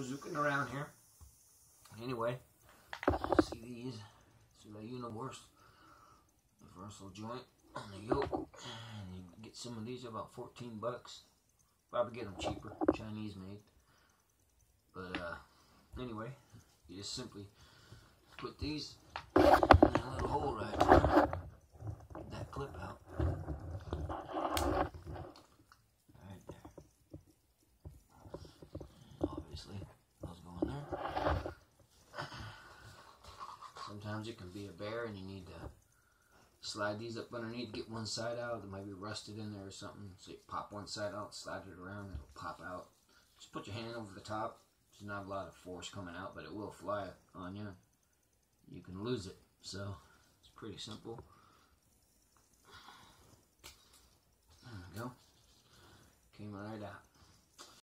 bazooking around here. Anyway, see these? See the universe, universal joint on the yoke, and you get some of these about 14 bucks. Probably get them cheaper, Chinese made. But anyway, you just simply put these in that little hole right there. Get that clip out. Right there. Obviously, those go in there. Sometimes it can be a bear and you need to slide these up underneath, get one side out. It might be rusted in there or something. So you pop one side out, slide it around, it'll pop out. Just put your hand over the top. There's not a lot of force coming out, but it will fly on you. You can lose it. So it's pretty simple. There we go. Came right out.